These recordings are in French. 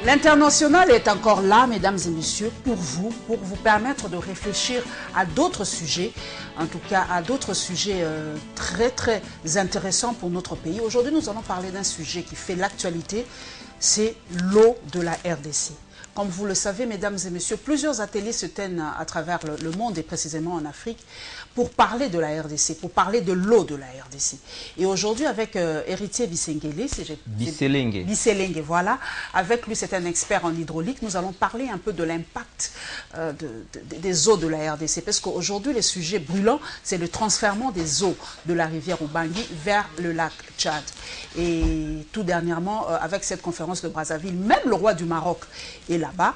L'international est encore là, mesdames et messieurs, pour vous permettre de réfléchir à d'autres sujets, en tout cas à d'autres sujets très très intéressants pour notre pays. Aujourd'hui, nous allons parler d'un sujet qui fait l'actualité, c'est l'eau de la RDC. Comme vous le savez, mesdames et messieurs, plusieurs ateliers se tiennent à travers le monde et précisément en Afrique pour parler de la RDC, pour parler de l'eau de la RDC. Et aujourd'hui, avec Héritier Bisselengue, voilà. Avec lui, c'est un expert en hydraulique. Nous allons parler un peu de l'impact des eaux de la RDC. Parce qu'aujourd'hui, les sujets brûlants, c'est le transfèrement des eaux de la rivière Ubangui vers le lac Tchad. Et tout dernièrement, avec cette conférence de Brazzaville, même le roi du Maroc est là-bas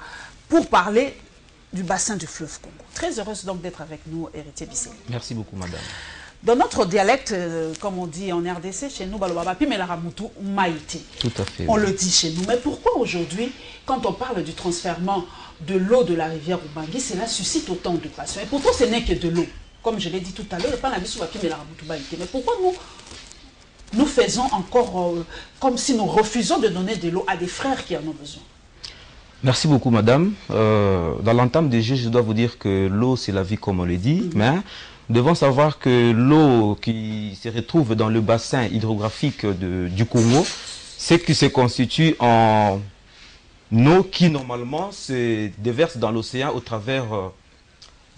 pour parler du bassin du fleuve Congo. Très heureuse donc d'être avec nous, Héritier Bisselengue. Merci beaucoup, madame. Dans notre dialecte, comme on dit en RDC, chez nous, tout à fait. On le dit chez nous. Mais pourquoi aujourd'hui, quand on parle du transfèrement de l'eau de la rivière Ubangui, cela suscite autant de passion? Et pourtant, ce n'est que de l'eau. Comme je l'ai dit tout à l'heure, mais pourquoi nous faisons encore comme si nous refusons de donner de l'eau à des frères qui en ont besoin? Merci beaucoup, madame. Dans l'entame des jeux, je dois vous dire que l'eau, c'est la vie, comme on le dit. Mais nous devons savoir que l'eau qui se retrouve dans le bassin hydrographique du Congo, c'est qui se constitue en eau qui, normalement, se déverse dans l'océan au travers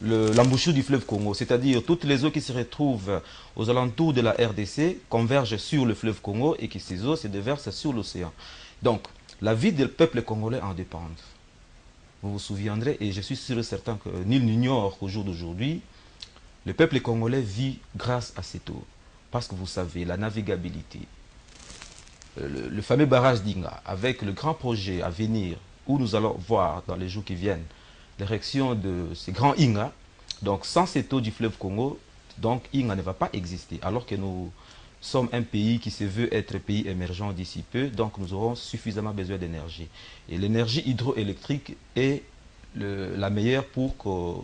l'embouchure du fleuve Congo. C'est-à-dire toutes les eaux qui se retrouvent aux alentours de la RDC convergent sur le fleuve Congo et que ces eaux se déversent sur l'océan. Donc, la vie du peuple congolais en dépend. Vous vous souviendrez, et je suis sûr et certain que nul n'ignore qu'au jour d'aujourd'hui, le peuple congolais vit grâce à cette eau. Parce que vous savez, la navigabilité, le fameux barrage d'Inga, avec le grand projet à venir, où nous allons voir dans les jours qui viennent, l'érection de ces grands Inga, donc sans cette eau du fleuve Congo, donc Inga ne va pas exister, alors que nous sommes un pays qui se veut être pays émergent d'ici peu, donc nous aurons suffisamment besoin d'énergie. Et l'énergie hydroélectrique est la meilleure pour que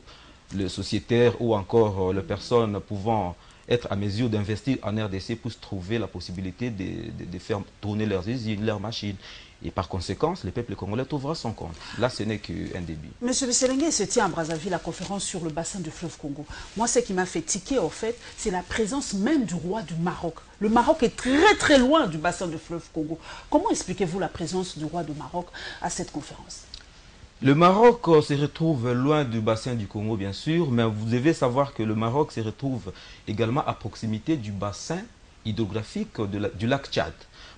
le sociétaire ou encore les personnes pouvant être à mesure d'investir en RDC puissent trouver la possibilité de faire tourner leurs usines, leurs machines. Et par conséquent, le peuple congolais trouvera son compte. Là, ce n'est qu'un début. Monsieur Bisselengue, se tient à Brazzaville la conférence sur le bassin du fleuve Congo. Moi, ce qui m'a fait tiquer, en fait, c'est la présence même du roi du Maroc. Le Maroc est très très loin du bassin du fleuve Congo. Comment expliquez-vous la présence du roi du Maroc à cette conférence? Le Maroc se retrouve loin du bassin du Congo, bien sûr, mais vous devez savoir que le Maroc se retrouve également à proximité du bassin hydrographique du lac Tchad.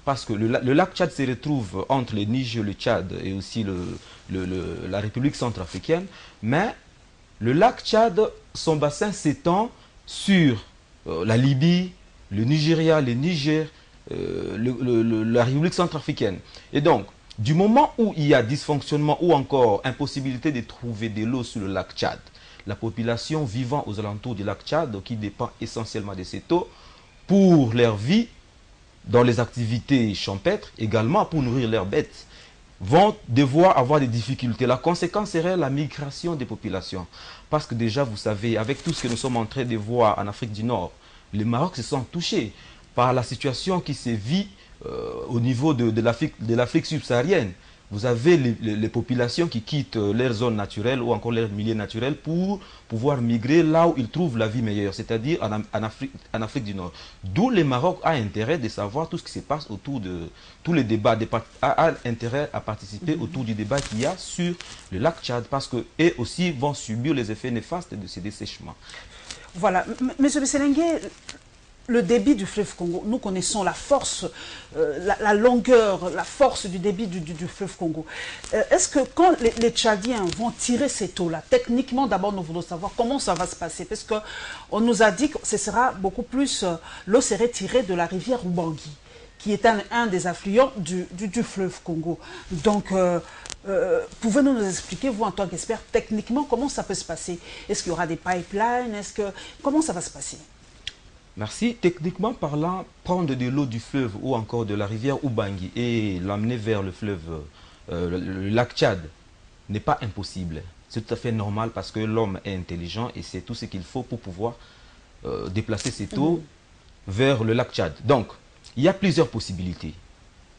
Parce que le lac Tchad se retrouve entre le Niger, le Tchad et aussi la République centrafricaine. Mais le lac Tchad, son bassin s'étend sur la Libye, le Nigeria, le Niger, la République centrafricaine. Et donc, du moment où il y a dysfonctionnement ou encore impossibilité de trouver de l'eau sur le lac Tchad, la population vivant aux alentours du lac Tchad, qui dépend essentiellement de cette eau, pour leur vie, dans les activités champêtres, également pour nourrir leurs bêtes, vont devoir avoir des difficultés. La conséquence serait la migration des populations. Parce que déjà, vous savez, avec tout ce que nous sommes en train de voir en Afrique du Nord, les Maroc se sont touchés par la situation qui se vit au niveau de l'Afrique subsaharienne. Vous avez les populations qui quittent leurs zones naturelles ou encore leurs milieux naturels pour pouvoir migrer là où ils trouvent la vie meilleure, c'est-à-dire en Afrique du Nord. D'où le Maroc a intérêt de savoir tout ce qui se passe autour de tous les débats, a intérêt à participer autour du débat qu'il y a sur le lac Tchad, parce qu'eux aussi vont subir les effets néfastes de ces dessèchements. Voilà. Monsieur Bisselengue, le débit du fleuve Congo, nous connaissons la force, la longueur, la force du débit du fleuve Congo. Est-ce que quand les Tchadiens vont tirer cette eau-là, techniquement, d'abord, nous voulons savoir comment ça va se passer. Parce qu'on nous a dit que ce sera beaucoup plus, l'eau serait tirée de la rivière Ubangui, qui est un des affluents du fleuve Congo. Donc, pouvez-vous nous expliquer, vous en tant qu'expert, techniquement, comment ça peut se passer? Est-ce qu'il y aura des pipelines? Comment ça va se passer? Merci. Techniquement parlant, prendre de l'eau du fleuve ou encore de la rivière Ubangui et l'amener vers le fleuve, le lac Tchad, n'est pas impossible. C'est tout à fait normal parce que l'homme est intelligent et c'est tout ce qu'il faut pour pouvoir déplacer cette eau vers le lac Tchad. Donc, il y a plusieurs possibilités.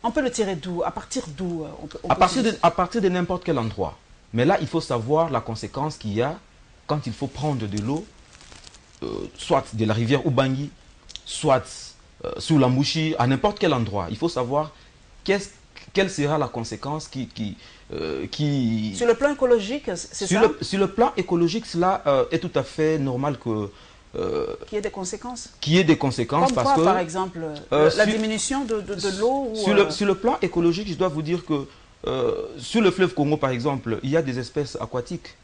On peut le tirer d'où? À partir d'où À partir de n'importe quel endroit. Mais là, il faut savoir la conséquence qu'il y a quand il faut prendre de l'eau, soit de la rivière Ubangi, soit sous la Mouchi, à n'importe quel endroit. Il faut savoir quelle sera la conséquence qui... Sur le plan écologique, c'est ça? Sur le plan écologique, cela est tout à fait normal que... Qu'il y ait des conséquences? Qu'il y ait des conséquences. Comme parce quoi, que, par exemple, la diminution de l'eau sur le plan écologique, je dois vous dire que sur le fleuve Congo, par exemple, il y a des espèces aquatiques.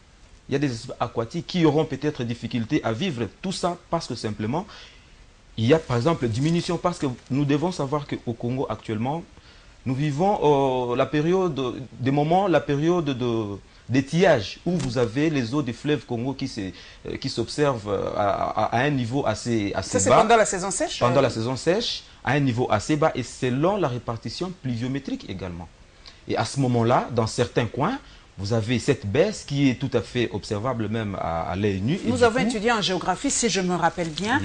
Il y a des espèces aquatiques qui auront peut-être difficulté à vivre. Tout ça parce que simplement, il y a par exemple diminution. Parce que nous devons savoir qu'au Congo actuellement, nous vivons la période d'étiage où vous avez les eaux du fleuve Congo qui s'observent à un niveau assez bas. Ça, c'est pendant la saison sèche? Pendant la saison sèche, à un niveau assez bas et selon la répartition pluviométrique également. Et à ce moment-là, dans certains coins, vous avez cette baisse qui est tout à fait observable même à l'œil nu. Nous avons étudié en géographie, si je me rappelle bien,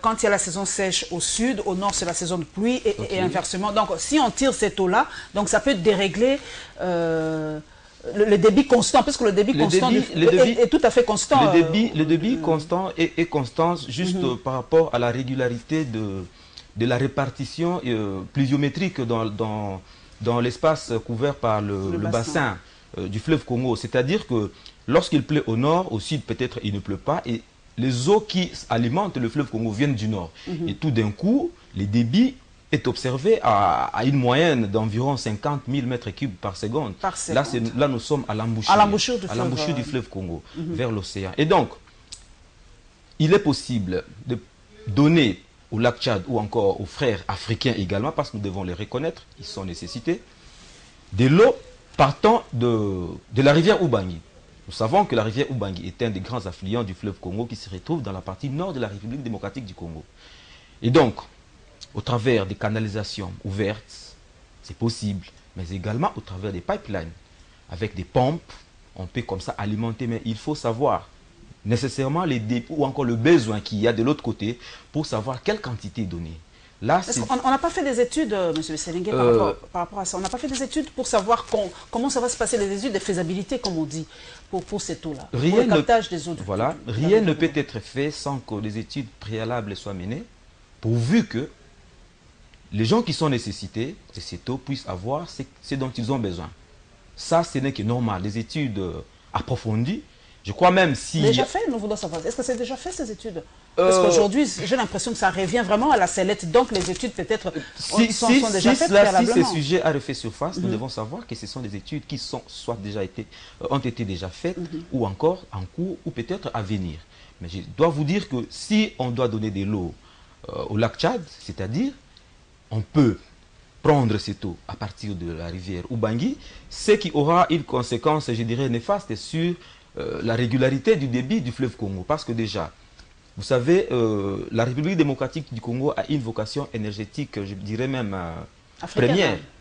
quand il y a la saison sèche au sud, au nord c'est la saison de pluie et inversement. Donc si on tire cette eau-là, donc ça peut dérégler le débit constant, parce que le débit constant est tout à fait constant. Le débit constant est constant juste par rapport à la régularité de la répartition pluviométrique dans l'espace couvert par le bassin du fleuve Congo. C'est-à-dire que lorsqu'il pleut au nord, au sud peut-être il ne pleut pas, et les eaux qui alimentent le fleuve Congo viennent du nord. Et tout d'un coup, les débits est observé à une moyenne d'environ 50 000 mètres cubes par seconde. Là, nous sommes à l'embouchure du fleuve Congo, vers l'océan. Et donc, il est possible de donner au lac Tchad ou encore aux frères africains également, parce que nous devons les reconnaître, ils sont nécessités, de l'eau partant de la rivière Ubangi. Nous savons que la rivière Ubangi est un des grands affluents du fleuve Congo qui se retrouve dans la partie nord de la République démocratique du Congo. Et donc, au travers des canalisations ouvertes, c'est possible, mais également au travers des pipelines. Avec des pompes, on peut comme ça alimenter, mais il faut savoir nécessairement les dépôts ou encore le besoin qu'il y a de l'autre côté pour savoir quelle quantité donner. Là, on n'a pas fait des études, M. Selengue, par rapport à ça. On n'a pas fait des études pour savoir comment ça va se passer, les études de faisabilité, comme on dit, pour cette eau-là, pour le captage des eaux. Rien ne peut être fait sans que les études préalables soient menées, pourvu que les gens qui sont nécessités de cette eau puissent avoir ce dont ils ont besoin. Ça, ce n'est que normal. Les études approfondies, je crois même si... Déjà fait, nous voulons savoir. Est-ce que c'est déjà fait, ces études? Parce qu'aujourd'hui, j'ai l'impression que ça revient vraiment à la sellette. Donc, les études, peut-être, sont déjà faites préalablement. Si ces sujets a refait surface, nous devons savoir que ce sont des études qui ont été déjà faites, ou encore en cours, ou peut-être à venir. Mais je dois vous dire que si on doit donner de l'eau au lac Tchad, c'est-à-dire, on peut prendre cette eau à partir de la rivière Ubangi, ce qui aura une conséquence, je dirais, néfaste sur la régularité du débit du fleuve Congo. Parce que déjà, vous savez, la République démocratique du Congo a une vocation énergétique, je dirais même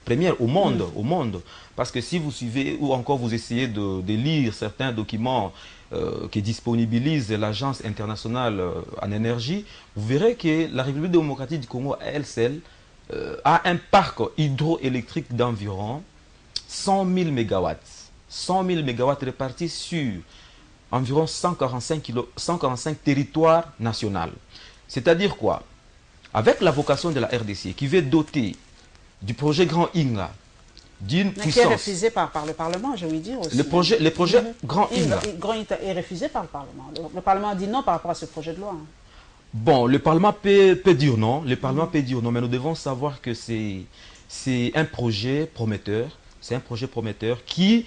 première au monde. Parce que si vous suivez ou encore vous essayez de lire certains documents qui disponibilisent l'Agence internationale en énergie, vous verrez que la République démocratique du Congo, elle seule, a un parc hydroélectrique d'environ 100 000 MW. 100 000 MW répartis sur environ 145 territoires nationaux. C'est-à-dire quoi? Avec la vocation de la RDC qui veut doter du projet Grand Inga d'une puissance... Qui est refusé par le Parlement, je veux dire aussi. Le projet Grand Inga. Grand Inga est refusé par le Parlement. Le Parlement a dit non par rapport à ce projet de loi. Bon, le Parlement peut dire non, mais nous devons savoir que c'est un projet prometteur. C'est un projet prometteur qui,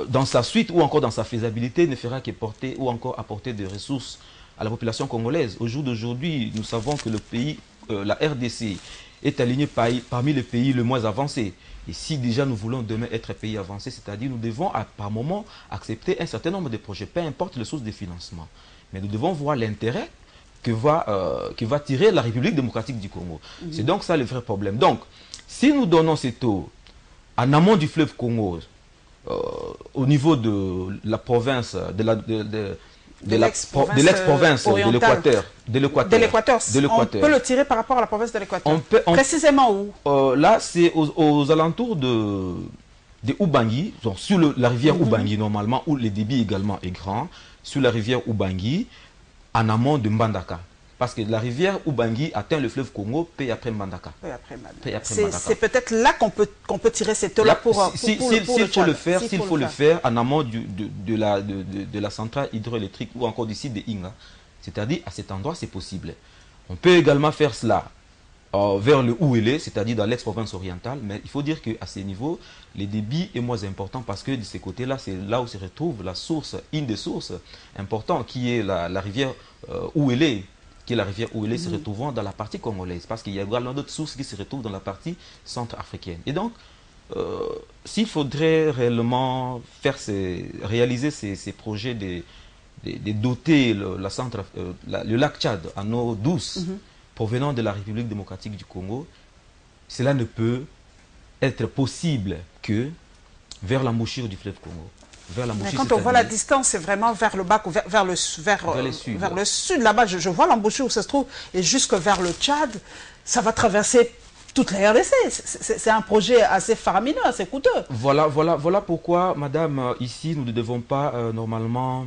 dans sa suite ou encore dans sa faisabilité, ne fera que porter ou encore apporter des ressources à la population congolaise. Au jour d'aujourd'hui, nous savons que le pays, la RDC, est aligné parmi les pays les moins avancés. Et si déjà nous voulons demain être un pays avancé, c'est-à-dire nous devons par moment accepter un certain nombre de projets, peu importe les sources de financement. Mais nous devons voir l'intérêt que va tirer la République démocratique du Congo. C'est donc ça le vrai problème. Donc, si nous donnons cette eau en amont du fleuve Congo, au niveau de la province, de l'ex-province de l'Équateur. De l'Équateur. On peut le tirer par rapport à la province de l'Équateur. Précisément où? Là, c'est aux alentours de Ubangui, donc sur la rivière Ubangui normalement, où le débit également est grand, sur la rivière Ubangui, en amont de Mbandaka. Parce que la rivière Ubangui atteint le fleuve Congo, puis après Mbandaka. C'est peut-être là qu'on peut tirer cette eau-là s'il faut le faire en amont de la centrale hydroélectrique ou encore du site de Inga, c'est-à-dire à cet endroit, c'est possible. On peut également faire cela vers le Ouélé, c'est-à-dire dans l'ex-province orientale, mais il faut dire qu'à ce niveau, le débit est moins important parce que de ces côtés-là, c'est là où se retrouve la source, une des sources importantes, qui est la rivière Ouélé, qui est la rivière Ouélé se retrouvant dans la partie congolaise, parce qu'il y a également d'autres sources qui se retrouvent dans la partie centrafricaine. Et donc, s'il faudrait réellement réaliser ces projets de doter le lac Tchad en eau douce provenant de la République démocratique du Congo, cela ne peut être possible que vers l'embouchure du fleuve Congo. Mais quand on voit la distance, c'est vraiment vers le bas, vers le sud. Là-bas, je vois l'embouchure où ça se trouve, et jusque vers le Tchad, ça va traverser toute la RDC. C'est un projet assez faramineux, assez coûteux. Voilà pourquoi, madame, ici, nous ne devons pas normalement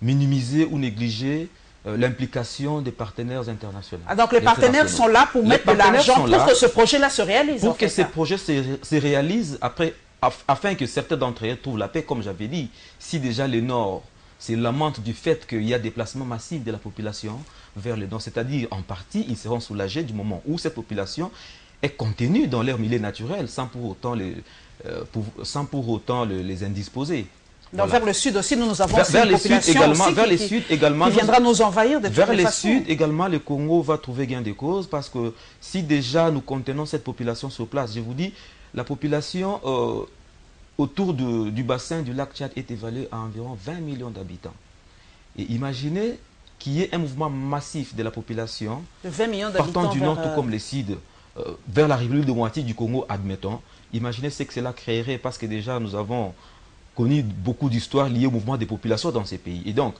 minimiser ou négliger l'implication des partenaires internationaux. Donc les partenaires sont là pour mettre de l'argent pour que ce projet-là se réalise. Pour que ces projets se réalisent afin que certains d'entre eux trouvent la paix, comme j'avais dit. Si déjà le Nord se lamente du fait qu'il y a déplacement massif de la population vers le Nord, c'est-à-dire en partie, ils seront soulagés du moment où cette population est contenue dans leur milieu naturel, sans pour autant les indisposer. Donc vers le sud aussi, nous avons une population qui viendra nous envahir de toutes les façons. Vers le sud également, le Congo va trouver gain de cause parce que si déjà nous contenons cette population sur place, je vous dis, la population autour du bassin du lac Tchad est évaluée à environ 20 millions d'habitants. Et imaginez qu'il y ait un mouvement massif de la population de 20 millions partant du nord, tout comme le sud, vers la République démocratique du Congo, admettons. Imaginez ce que cela créerait parce que déjà nous avons connu beaucoup d'histoires liées au mouvement des populations dans ces pays. Et donc,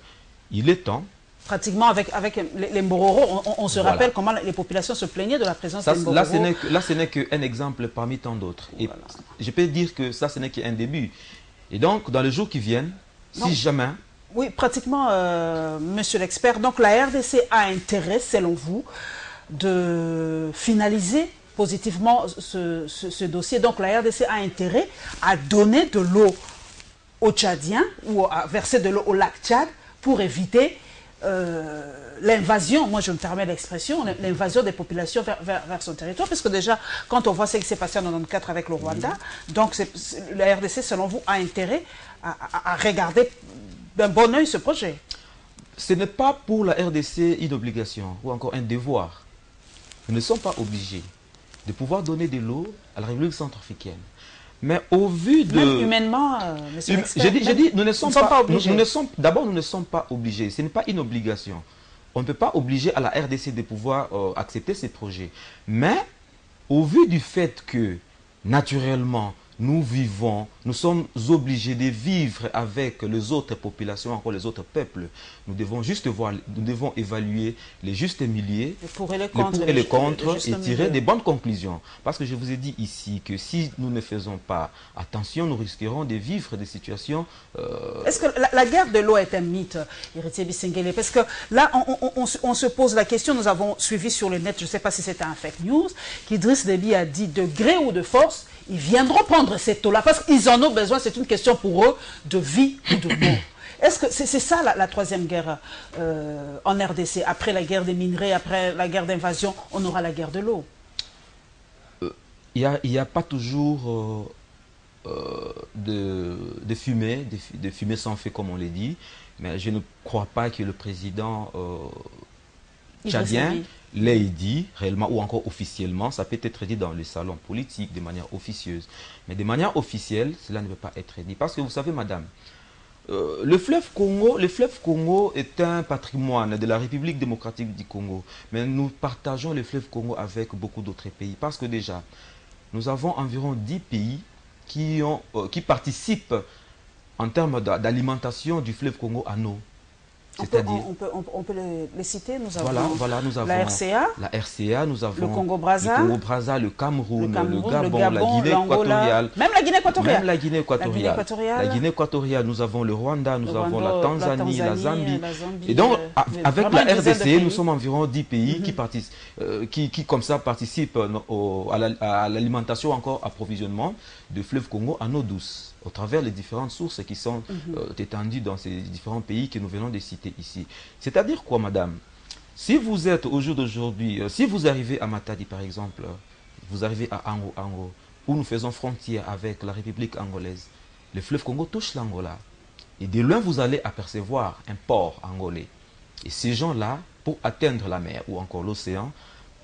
il est temps... Pratiquement avec les Mbororo, on se rappelle comment les populations se plaignaient de la présence des Mbororo. Là, ce n'est qu'un exemple parmi tant d'autres. Et je peux dire que ça, ce n'est qu'un début. Et donc, dans les jours qui viennent, si jamais... Oui, pratiquement, monsieur l'expert. Donc, la RDC a intérêt, selon vous, de finaliser positivement ce dossier. Donc, la RDC a intérêt à donner de l'eau aux Tchadiens ou à verser de l'eau au lac Tchad pour éviter l'invasion, moi je me permets l'expression, l'invasion des populations vers son territoire, parce que déjà, quand on voit ce qui s'est passé en 1994 avec le Rwanda, donc la RDC, selon vous, a intérêt à regarder d'un bon oeil ce projet. Ce n'est pas pour la RDC une obligation ou encore un devoir. Nous ne sommes pas obligés de pouvoir donner de l'eau à la République centrafricaine. Mais au vu de... Même humainement, monsieur l'expert, j'ai dit, nous ne sommes pas obligés. D'abord, nous ne sommes pas obligés. Ce n'est pas une obligation. On ne peut pas obliger à la RDC de pouvoir accepter ces projets. Mais, au vu du fait que, naturellement, nous sommes obligés de vivre avec les autres populations, encore les autres peuples. Nous devons juste nous devons évaluer les justes milieux, les pour et les contre, et tirer des bonnes conclusions. Parce que je vous ai dit ici que si nous ne faisons pas attention, nous risquerons de vivre des situations... Est-ce que la guerre de l'eau est un mythe, Héritier Bissengele? Parce que là, on se pose la question, nous avons suivi sur le net, je ne sais pas si c'était un fake news, qu'Idriss Déby a dit de gré ou de force, ils viendront prendre cette eau-là parce qu'ils en ont besoin. C'est une question pour eux de vie ou de mort. Est-ce que c'est ça la troisième guerre en RDC? Après la guerre des minerais, après la guerre d'invasion, on aura la guerre de l'eau. Il n'y a pas toujours de fumée sans feu, comme on l'a dit. Mais je ne crois pas que le président tchadien l'ait dit réellement ou encore officiellement. Ça peut être dit dans le salon politique de manière officieuse. Mais de manière officielle, cela ne peut pas être dit. Parce que vous savez, madame, le fleuve Congo est un patrimoine de la République démocratique du Congo. Mais nous partageons le fleuve Congo avec beaucoup d'autres pays. Parce que déjà, nous avons environ 10 pays qui participent en termes d'alimentation du fleuve Congo en eau. C'est-à-dire, on peut les citer. Nous avons, voilà, nous avons la RCA, nous avons le Congo-Brazza, le Cameroun, le Gabon, Gabon, la Guinée équatoriale. Même la Guinée équatoriale. Même la Guinée équatoriale. La Guinée équatoriale, nous avons le Rwanda, nous avons la Tanzanie, la Zambie. Et donc, avec la RDC, nous sommes environ 10 pays qui comme ça, participent à l'alimentation, encore approvisionnement de fleuve Congo en eau douce, au travers les différentes sources qui sont étendues dans ces différents pays que nous venons de citer ici. C'est-à-dire quoi, madame? Si vous êtes au jour d'aujourd'hui, si vous arrivez à Matadi, par exemple, vous arrivez à Ango, où nous faisons frontière avec la République angolaise, le fleuve Congo touche l'Angola. Et de loin, vous allez apercevoir un port angolais. Et ces gens-là, pour atteindre la mer ou encore l'océan,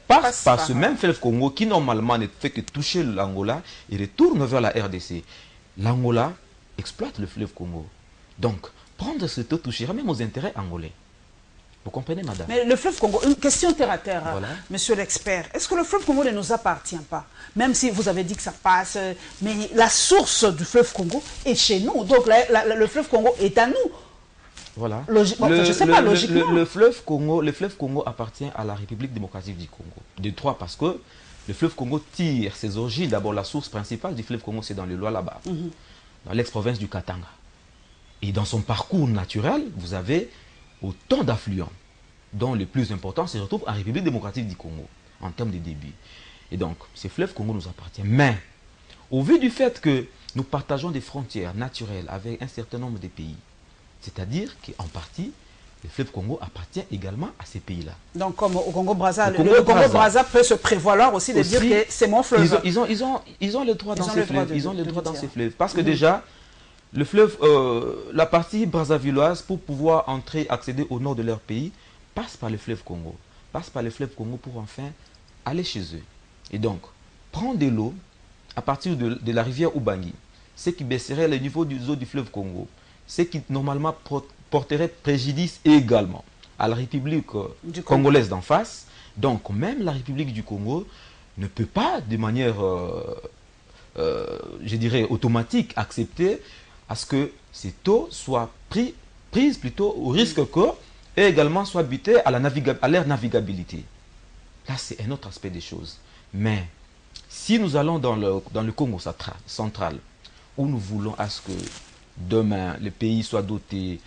passent par ce même fleuve Congo qui, normalement, ne fait que toucher l'Angola et retourne vers la RDC. L'Angola exploite le fleuve Congo. Donc, prendre cette eau touchera même aux intérêts angolais. Vous comprenez, madame? Mais le fleuve Congo, une question terre à terre, voilà. Monsieur l'expert. Est-ce que le fleuve Congo ne nous appartient pas? Même si vous avez dit que ça passe, mais la source du fleuve Congo est chez nous. Donc le fleuve Congo est à nous. Voilà. Je sais pas, logiquement. Le fleuve Congo appartient à la République démocratique du Congo. De trois, parce que le fleuve Congo tire ses origines. D'abord, la source principale du fleuve Congo, c'est dans le Lualaba, dans l'ex-province du Katanga. Et dans son parcours naturel, vous avez autant d'affluents, dont le plus important se retrouve en République démocratique du Congo, en termes de débit. Et donc, ce fleuve Congo nous appartient. Mais, au vu du fait que nous partageons des frontières naturelles avec un certain nombre de pays, c'est-à-dire qu'en partie, le fleuve Congo appartient également à ces pays-là. Donc, comme au Congo-Brazza, le Congo-Brazza peut se prévaloir aussi de dire que c'est mon fleuve. Ils ont le droit dans ces fleuves. Ils ont le droit dans ces fleuves. Parce que déjà, le fleuve, la partie brazzavilloise, pour pouvoir accéder au nord de leur pays, passe par le fleuve Congo. Passe par le fleuve Congo pour enfin aller chez eux. Et donc, prendre de l'eau à partir de la rivière Ubangi, ce qui baisserait le niveau du eau du fleuve Congo, ce qui normalement porterait préjudice également à la République congolaise d'en face. Donc, même la République du Congo ne peut pas, de manière, je dirais, automatique, accepter à ce que cette eau soit prise plutôt au risque que, et également soit butée à leur navigabilité. Là, c'est un autre aspect des choses. Mais, si nous allons dans le Congo central, où nous voulons à ce que demain, le pays soit doté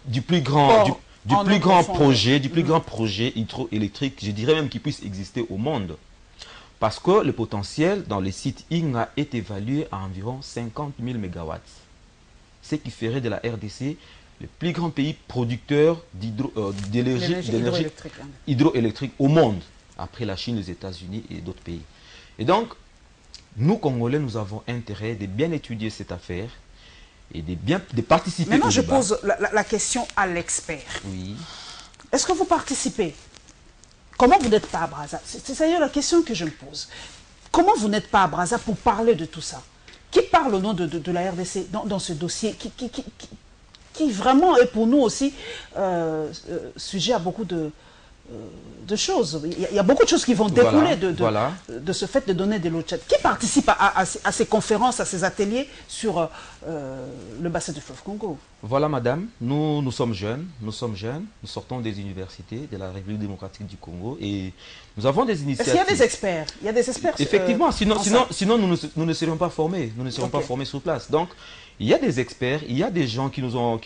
du plus grand projet hydroélectrique, je dirais même qu'il puisse exister au monde. Parce que le potentiel dans les sites INGA est évalué à environ 50 000 MW. Ce qui ferait de la RDC le plus grand pays producteur d'énergie hydroélectrique au monde, après la Chine, les États-Unis et d'autres pays. Et donc, nous, Congolais, nous avons intérêt de bien étudier cette affaire et de participer au débat. Maintenant, je pose la question à l'expert. Oui. Est-ce que vous participez? Comment vous n'êtes pas à Brazza? C'est d'ailleurs la question que je me pose. Comment vous n'êtes pas à Brazza pour parler de tout ça? Qui parle au nom de la RDC dans ce dossier qui vraiment est pour nous aussi sujet à beaucoup de choses. Il y a beaucoup de choses qui vont découler de ce fait de donner de l'eau de Tchad. Qui participe à ces conférences, à ces ateliers sur le bassin du fleuve Congo? Voilà, madame, nous sommes jeunes, nous sortons des universités de la République démocratique du Congo et nous avons des initiatives. Est-ce qu'il y a des experts? Il y a des experts. Effectivement, sinon nous ne serions pas formés, nous ne serions pas formés sur place. Donc, il y a des experts, il y a des gens qui nous ont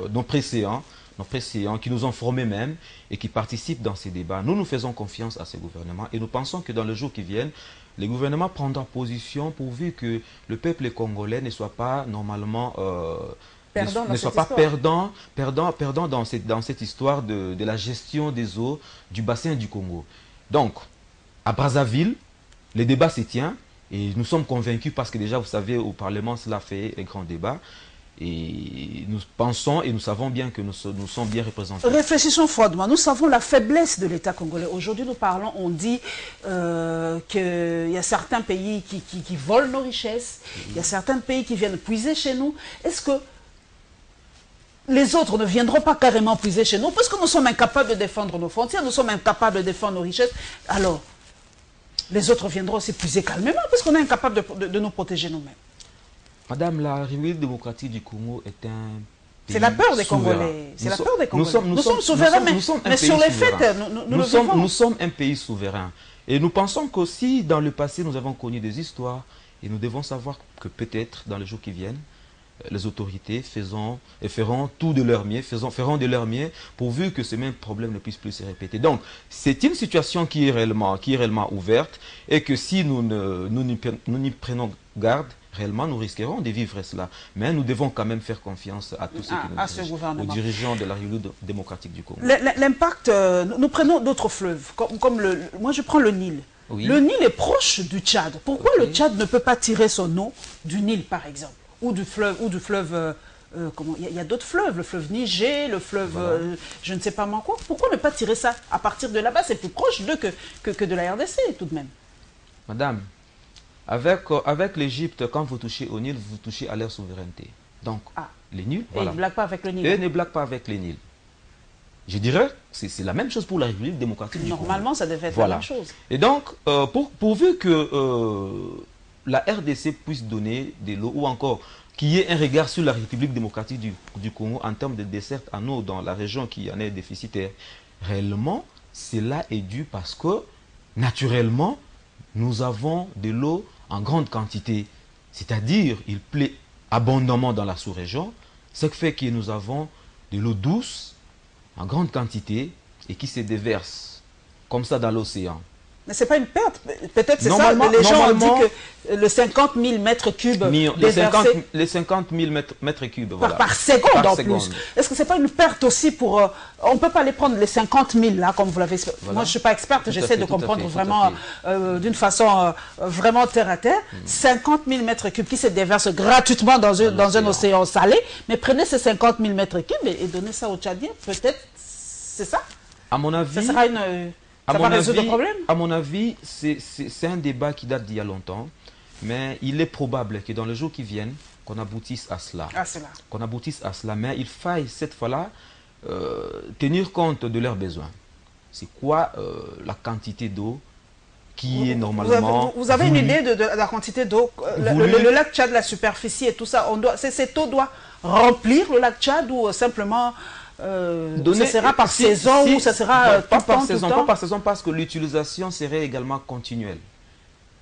nos précédents, qui nous ont formés même et qui participent dans ces débats. Nous faisons confiance à ces gouvernements et nous pensons que dans le jour qui viennent, les gouvernements prendront position pourvu que le peuple congolais ne soit pas normalement perdant dans cette histoire de la gestion des eaux du bassin du Congo. Donc, à Brazzaville, le débat se tient et nous sommes convaincus parce que déjà, vous savez, au Parlement, cela fait un grand débat. Et nous pensons et nous savons bien que nous sommes bien représentés. Réfléchissons froidement. Nous savons la faiblesse de l'État congolais. Aujourd'hui, nous parlons, on dit qu'il y a certains pays qui volent nos richesses. Il y a certains pays qui viennent puiser chez nous. Est-ce que les autres ne viendront pas carrément puiser chez nous? Parce que nous sommes incapables de défendre nos frontières, nous sommes incapables de défendre nos richesses. Alors, les autres viendront aussi puiser calmement parce qu'on est incapable de nous protéger nous-mêmes. Madame, la République démocratique du Congo est un C'est la peur des souverain. Congolais. C'est la peur des Congolais. Nous sommes souverains, mais sur les souverain. faits, nous le vivons. Nous sommes un pays souverain. Et nous pensons qu'aussi, dans le passé, nous avons connu des histoires. Et nous devons savoir que peut-être, dans les jours qui viennent, les autorités feront tout de leur mieux, feront de leur mieux, pourvu que ce même problème ne puisse plus se répéter. Donc, c'est une situation qui est réellement ouverte, et que si nous n'y prenons garde, réellement, nous risquerons de vivre cela. Mais nous devons quand même faire confiance à tous ceux qui nous dirigent, aux dirigeants de la République démocratique du Congo. L'impact, nous prenons d'autres fleuves, moi je prends le Nil. Oui. Le Nil est proche du Tchad. Pourquoi le Tchad ne peut pas tirer son eau du Nil, par exemple, ou du fleuve, comment, il y a d'autres fleuves, le fleuve Niger, le fleuve, voilà. Je ne sais pas moi quoi. Pourquoi ne pas tirer ça à partir de là-bas? C'est plus proche d'eux que de la RDC, tout de même. Madame, avec l'Égypte, quand vous touchez au Nil, vous touchez à leur souveraineté. Donc, les Nils, voilà. Et ils ne blaguent pas avec le Nil. Eux ne blaguent pas avec les Nils. Je dirais, c'est la même chose pour la République démocratique du Congo. Normalement, ça devait être la même chose. Et donc, pourvu que la RDC puisse donner de l'eau, ou encore qu'il y ait un regard sur la République démocratique du Congo en termes de desserte en eau dans la région qui en est déficitaire, réellement, cela est dû parce que, naturellement, nous avons de l'eau en grande quantité. C'est-à-dire, il plaît abondamment dans la sous-région, ce qui fait que nous avons de l'eau douce, en grande quantité, et qui se déverse comme ça dans l'océan. Mais ce n'est pas une perte. Peut-être c'est ça, les gens ont dit que le 50 000 mètres cubes déversés... Les 50 000 mètres cubes, voilà. Par seconde en plus. Est-ce que ce n'est pas une perte aussi pour... on ne peut pas aller prendre les 50 000 là, comme vous l'avez... Voilà. Moi, je ne suis pas experte, j'essaie de comprendre vraiment d'une façon vraiment terre à terre. 50 000 mètres cubes qui se déversent gratuitement dans un océan salé, mais prenez ces 50 000 mètres cubes et donnez ça aux Tchadiens, peut-être, c'est ça? À mon avis... Ça sera une... Ça va résoudre le problème? À mon avis, c'est un débat qui date d'il y a longtemps, mais il est probable que dans les jours qui viennent, qu'on aboutisse à cela. Qu'on aboutisse à cela, mais il faille cette fois-là tenir compte de leurs besoins. C'est quoi la quantité d'eau qui est normalement... Vous avez une idée de la quantité d'eau? Le lac Tchad, la superficie et tout ça, cette eau doit remplir le lac Tchad ou simplement... ça sera par saison ou ça sera pas par saison, pas par saison, parce que l'utilisation serait également continuelle.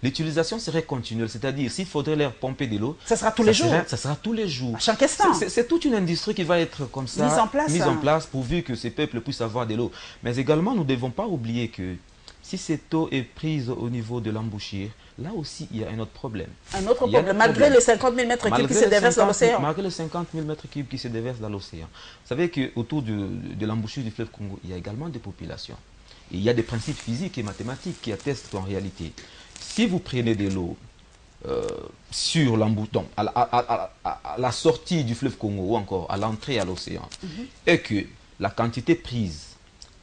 L'utilisation serait continuelle, c'est-à-dire s'il faudrait leur pomper de l'eau, ça sera tous les jours. Ça sera tous les jours. À chaque instant. C'est toute une industrie qui va être comme ça, mise en place pourvu que ces peuples puissent avoir de l'eau. Mais également, nous ne devons pas oublier que si cette eau est prise au niveau de l'embouchure, là aussi, il y a un autre problème. Un autre problème, malgré les 50 000 mètres cubes qui se déversent dans l'océan. Malgré les 50 000 mètres cubes qui se déversent dans l'océan. Vous savez qu'autour de l'embouchure du fleuve Congo, il y a également des populations. Et il y a des principes physiques et mathématiques qui attestent qu'en réalité, si vous prenez de l'eau sur l'embouton, à la sortie du fleuve Congo ou encore à l'entrée à l'océan, et que la quantité prise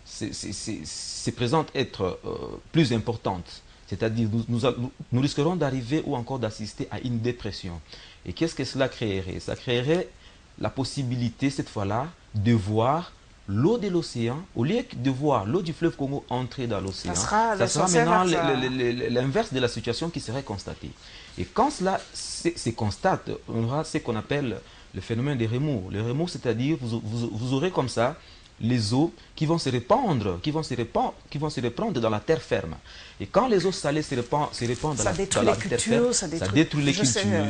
se présente être plus importante, c'est-à-dire nous risquerons d'arriver ou encore d'assister à une dépression. Et qu'est-ce que cela créerait? Ça créerait la possibilité cette fois-là de voir l'eau de l'océan, au lieu de voir l'eau du fleuve Congo entrer dans l'océan, ça sera maintenant l'inverse de la situation qui serait constatée. Et quand cela se constate, on aura ce qu'on appelle le phénomène des remous. Le remous, c'est-à-dire vous aurez comme ça les eaux qui vont se répandre, qui vont se répandre dans la terre ferme. Et quand les eaux salées se répandent dans la terre ferme, ça détruit les cultures.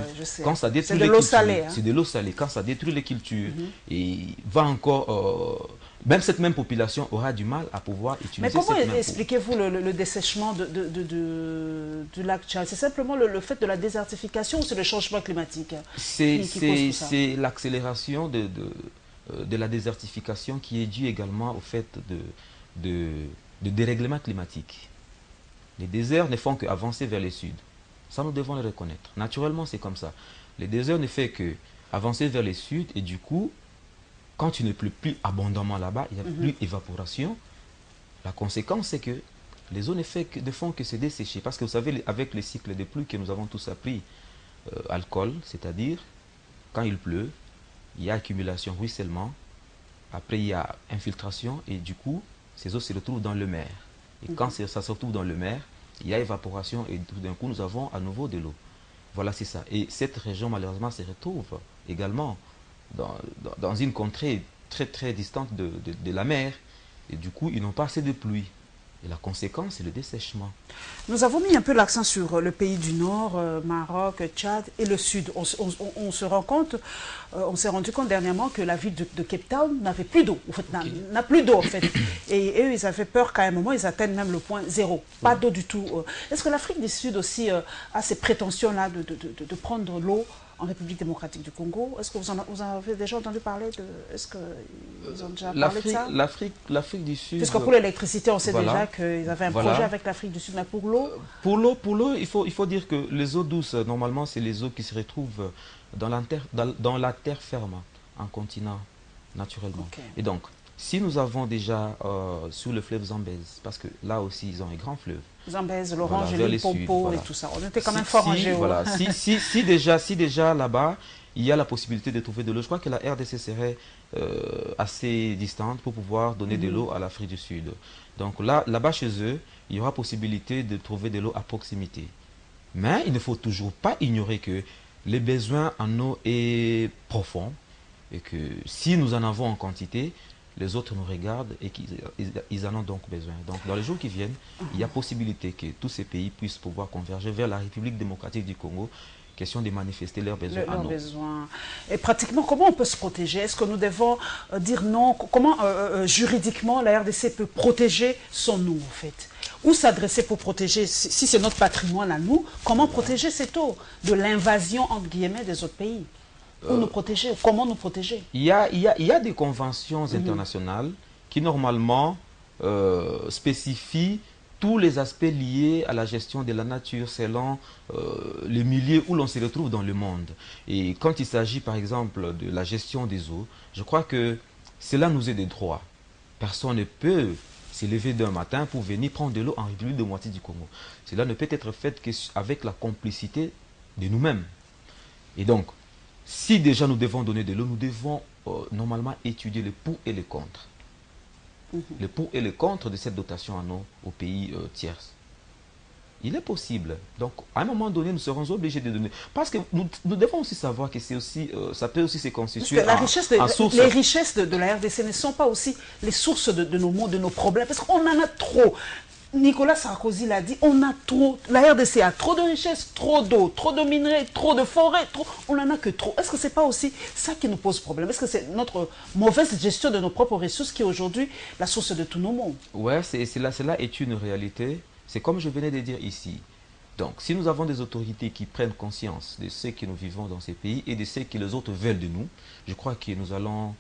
Quand ça détruit les cultures, c'est de l'eau salée. Quand ça détruit les cultures, et va encore... même cette même population aura du mal à pouvoir utiliser cette même eau. Mais comment expliquez-vous le dessèchement du lac Tchad? C'est simplement le fait de la désertification ou c'est le changement climatique? C'est l'accélération de la désertification qui est due également au fait de dérèglement climatique. Les déserts ne font qu'avancer vers le sud. Ça, nous devons le reconnaître. Naturellement, c'est comme ça. Les déserts ne font qu'avancer vers le sud et du coup, quand il ne pleut plus abondamment là-bas, il n'y a plus d'évaporation. La conséquence, c'est que les eaux ne font que se dessécher. Parce que vous savez, avec les cycles de pluie que nous avons tous appris, alcool, c'est-à-dire, quand il pleut, il y a accumulation, ruissellement, après il y a infiltration, et du coup, ces eaux se retrouvent dans le mer. Et quand ça se retrouve dans le mer, il y a évaporation, et tout d'un coup, nous avons à nouveau de l'eau. Voilà, c'est ça. Et cette région, malheureusement, se retrouve également dans une contrée très très distante de la mer. Et du coup, ils n'ont pas assez de pluie. Et la conséquence, c'est le dessèchement. Nous avons mis un peu l'accent sur le pays du Nord, Maroc, Tchad et le Sud. On se rend compte, on s'est rendu compte dernièrement que la ville de Cape Town n'avait plus d'eau, en fait, n'a plus d'eau en fait. Et eux, ils avaient peur qu'à un moment, ils atteignent même le point zéro. Pas d'eau du tout. Est-ce que l'Afrique du Sud aussi a ces prétentions-là de prendre l'eau en République démocratique du Congo? Est-ce que vous en avez déjà entendu parler de... Est-ce qu'ils ont déjà parlé de ça? L'Afrique du Sud... Puisque pour l'électricité, on sait déjà qu'ils avaient un projet avec l'Afrique du Sud, mais pour l'eau... Pour l'eau, il faut dire que les eaux douces, normalement, c'est les eaux qui se retrouvent dans la terre ferme, en continent, naturellement. Okay. Et donc, si nous avons déjà sur le fleuve Zambèze, parce que là aussi, ils ont un grand fleuve. Zambèze, l'Orange, voilà, le Limpopo et tout ça. On était quand même fort en géo. Voilà. si déjà là-bas, il y a la possibilité de trouver de l'eau, je crois que la RDC serait assez distante pour pouvoir donner de l'eau à l'Afrique du Sud. Donc là-bas chez eux, il y aura possibilité de trouver de l'eau à proximité. Mais il ne faut toujours pas ignorer que les besoins en eau est profond et que si nous en avons en quantité, les autres nous regardent et qu'ils en ont donc besoin. Donc dans les jours qui viennent, il y a possibilité que tous ces pays puissent pouvoir converger vers la République démocratique du Congo, question de manifester leurs besoins en eau. Et pratiquement, comment on peut se protéger? Est-ce que nous devons dire non? Comment juridiquement la RDC peut protéger son eau en fait? Où s'adresser pour protéger, si c'est notre patrimoine à nous, comment protéger cette eau de l'invasion entre guillemets des autres pays? Où nous protéger? Comment nous protéger? Il y a des conventions internationales qui normalement spécifient tous les aspects liés à la gestion de la nature selon les milieux où l'on se retrouve dans le monde. Et quand il s'agit par exemple de la gestion des eaux, je crois que cela nous est des droits. Personne ne peut se lever d'un matin pour venir prendre de l'eau en République démocratique du Congo. Cela ne peut être fait qu'avec la complicité de nous-mêmes. Et donc, si déjà nous devons donner de l'eau, nous devons normalement étudier les pour et les contre. Les pour et les contre de cette dotation en eau aux pays tiers. Il est possible. Donc, à un moment donné, nous serons obligés de donner. Parce que nous devons aussi savoir que c'est aussi, ça peut aussi se constituer en source. Les richesses de la RDC ne sont pas aussi les sources de nos problèmes. Parce qu'on en a trop. Nicolas Sarkozy l'a dit, on a trop, la RDC a trop de richesses, trop d'eau, trop de minerais, trop de forêts, trop, on n'en a que trop. Est-ce que ce n'est pas aussi ça qui nous pose problème? Est-ce que c'est notre mauvaise gestion de nos propres ressources qui est aujourd'hui la source de tous nos maux? Ouais, cela est une réalité. C'est comme je venais de dire ici. Donc, si nous avons des autorités qui prennent conscience de ce que nous vivons dans ces pays et de ce que les autres veulent de nous, je crois que nous allons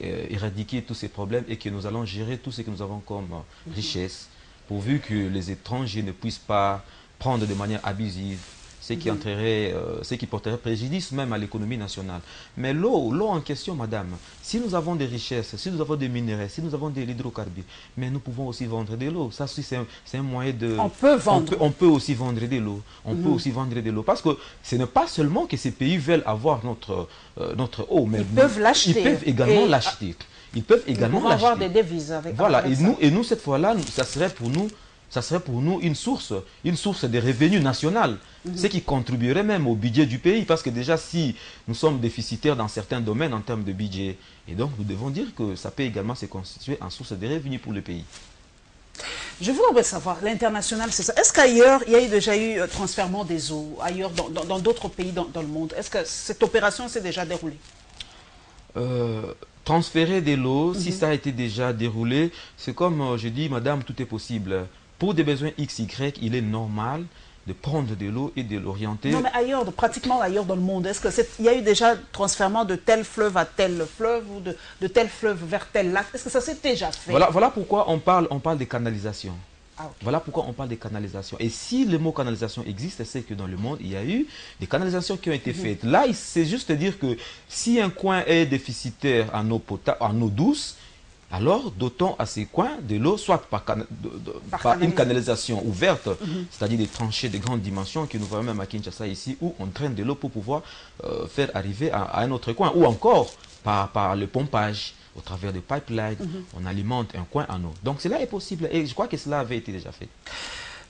éradiquer tous ces problèmes et que nous allons gérer tout ce que nous avons comme richesse, pourvu que les étrangers ne puissent pas prendre de manière abusive, ce qui porterait préjudice même à l'économie nationale. Mais l'eau en question, madame, si nous avons des richesses, si nous avons des minéraux, si nous avons de l'hydrocarbure, mais nous pouvons aussi vendre de l'eau. Ça, c'est un moyen de... On peut vendre. On peut aussi vendre de l'eau. On peut aussi vendre de l'eau. Parce que ce n'est pas seulement que ces pays veulent avoir notre eau, mais ils peuvent l'acheter. Ils peuvent également l'acheter. Ils peuvent également l'acheter. Avoir des devises avec. Voilà, et nous, cette fois-là, ça serait pour nous une source de revenus national, ce qui contribuerait même au budget du pays, parce que déjà, si nous sommes déficitaires dans certains domaines en termes de budget, et donc nous devons dire que ça peut également se constituer en source de revenus pour le pays. Je voudrais savoir, l'international, c'est ça. Est-ce qu'ailleurs, il y a déjà eu transfèrement des eaux, ailleurs, dans d'autres pays dans le monde? Est-ce que cette opération s'est déjà déroulée? Transférer de l'eau, si ça a été déjà déroulé, c'est comme je dis, madame, tout est possible. Pour des besoins XY, il est normal de prendre de l'eau et de l'orienter. Non, mais ailleurs, pratiquement ailleurs dans le monde, est-ce qu'il y a eu déjà transfèrement de tel fleuve à tel fleuve ou de tel fleuve vers tel lac? Est-ce que ça s'est déjà fait? Voilà pourquoi on parle des canalisations. Ah, okay. Voilà pourquoi on parle des canalisations. Et si le mot canalisation existe, c'est que dans le monde, il y a eu des canalisations qui ont été faites. Là, c'est juste dire que si un coin est déficitaire en eau douce, alors dotons à ces coins de l'eau, soit par une canalisation ouverte, c'est-à-dire des tranchées de grande dimension que nous voyons même à Kinshasa ici, où on traîne de l'eau pour pouvoir faire arriver à un autre coin, ou encore par le pompage. Au travers de pipelines, on alimente un coin en eau. Donc cela est possible et je crois que cela avait été déjà fait.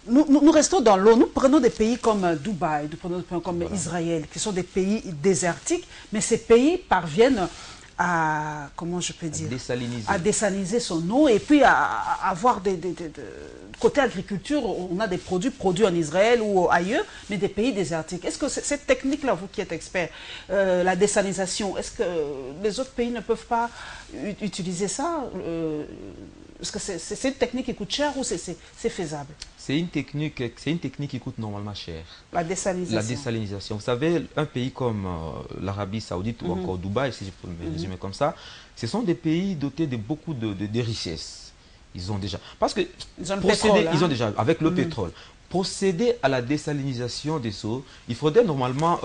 Nous restons dans l'eau. Nous prenons des pays comme Dubaï, nous prenons des pays comme Israël, qui sont des pays désertiques, mais ces pays parviennent à, comment je peux dire, à désaliniser son eau et puis à avoir côté agriculture, on a des produits en Israël ou ailleurs, mais des pays désertiques. Est-ce que cette technique-là, vous qui êtes expert, la désalinisation, est-ce que les autres pays ne peuvent pas utiliser ça? Est-ce que c'est une technique qui coûte cher ou c'est faisable? C'est une technique qui coûte normalement cher. La désalinisation. La désalinisation. Vous savez, un pays comme l'Arabie Saoudite ou encore Dubaï, si je peux me résumer comme ça, ce sont des pays dotés de beaucoup de richesses. Ils ont déjà... Parce que ils ont le pétrole, hein? Ils ont déjà, avec le pétrole, procéder à la désalinisation des eaux, il faudrait normalement